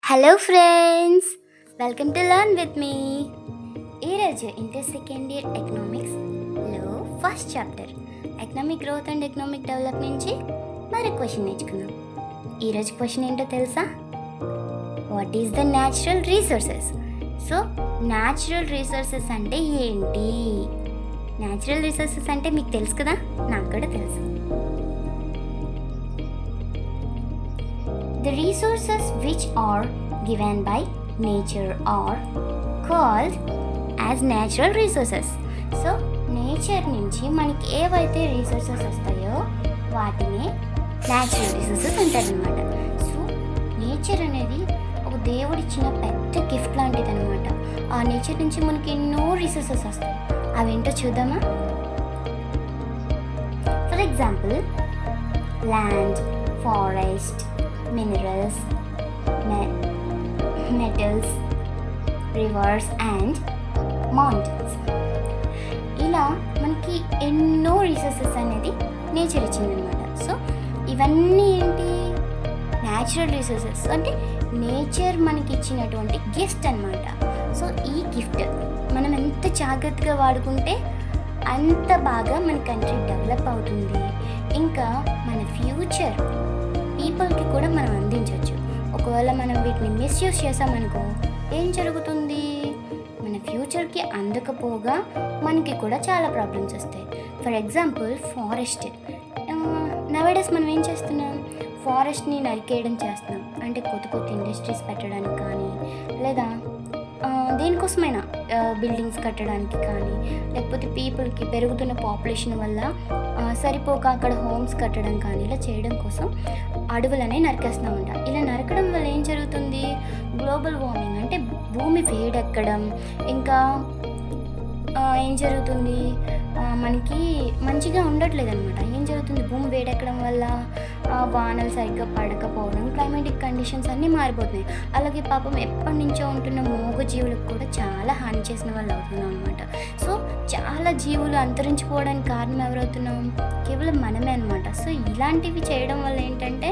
Hello friends, welcome to learn with me. ఈరోజు inter second year ఎకనామిక్స్లో first chapter economic growth and economic develop నుంచి మరో question నేర్చుకుందాం. ఈరోజు క్వశ్చన్ ఏంటో తెలుసా? What is the natural resources? So natural resources అంటే ఏంటి? న్యాచురల్ రీసోర్సెస్ అంటే మీకు తెలుసు కదా, నాకు కూడా తెలుసు. The resources which are given by nature are called as natural resources. So nature నుంచి మనకి ఏవైతే రీసోర్సెస్ వస్తాయో వాటిని న్యాచురల్ రీసోర్సెస్ అంటారనమాట. సో నేచర్ అనేది ఒక దేవుడిచ్చిన పెద్ద గిఫ్ట్ లాంటిది అనమాట. ఆ నేచర్ నుంచి మనకి ఎన్నో రీసోర్సెస్ వస్తాయి. అవేంటో చూద్దామా? For example, land, forest, minerals, metals, rivers and mountains. ఇలా మనకి ఎన్నో రీసోర్సెస్ అనేది నేచర్ ఇచ్చిందనమాట. సో ఇవన్నీ ఏంటి? న్యాచురల్ రీసోర్సెస్ అంటే నేచర్ మనకి ఇచ్చినటువంటి గిఫ్ట్ అనమాట. సో ఈ గిఫ్ట్ మనం ఎంత జాగ్రత్తగా వాడుకుంటే అంత బాగా మన కంట్రీ డెవలప్ అవుతుంది. ఇంకా మన ఫ్యూచర్ పీపుల్కి కూడా మనం అందించవచ్చు. ఒకవేళ మనం వీటిని మిస్యూజ్ చేసామనుకో ఏం జరుగుతుంది? మన ఫ్యూచర్కి అందకపోగా మనకి కూడా చాలా ప్రాబ్లమ్స్ వస్తాయి. For example, forest. నవేడేస్ మనం ఏం చేస్తున్నాం? ఫారెస్ట్ని నరికేయడం చేస్తున్నాం. అంటే కొత్త కొత్త ఇండస్ట్రీస్ పెట్టడానికి కానీ, లేదా దేనికోసమైనా బిల్డింగ్స్ కట్టడానికి కానీ, లేకపోతే పీపుల్కి పెరుగుతున్న పాపులేషన్ వల్ల సరిపోక అక్కడ హోమ్స్ కట్టడం కానీ, ఇలా చేయడం కోసం అడవులనే నరికేస్తామంట. ఇలా నరకడం వల్ల ఏం జరుగుతుంది? గ్లోబల్ వార్మింగ్ అంటే భూమి వేడెక్కడం. ఇంకా ఏం జరుగుతుంది? మనకి మంచిగా ఉండట్లేదు అనమాట. ఏం జరుగుతుంది? భూమి వేడెక్కడం వల్ల వానలు సరిగ్గా పడకపోవడం, క్లైమేటిక్ కండిషన్స్ అన్నీ మారిపోతున్నాయి. అలాగే పాపం ఎప్పటి నుంచో ఉంటున్న మూగ జీవులకు కూడా చాలా హాని చేసిన వాళ్ళు అవుతున్నాం అనమాట. సో చాలా జీవులు అంతరించిపోవడానికి కారణం ఎవరవుతున్నాం? కేవలం మనమే అనమాట. సో ఇలాంటివి చేయడం వల్ల ఏంటంటే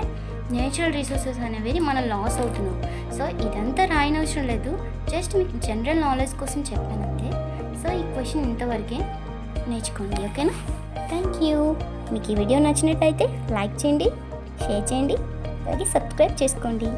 నేచురల్ రీసోర్సెస్ అనేవి మనం లాస్ అవుతున్నాం. సో ఇదంతా రాయనవసరం లేదు, జస్ట్ మీకు జనరల్ నాలెడ్జ్ కోసం చెప్పాను అంతే. సో ఈ క్వశ్చన్ ఇంతవరకే నేర్చుకోండి, ఓకేనా? Thank you. మీకు ఈ వీడియో నచ్చినట్టయితే లైక్ చేయండి, షేర్ చేయండి, అలాగే సబ్స్క్రైబ్ చేసుకోండి.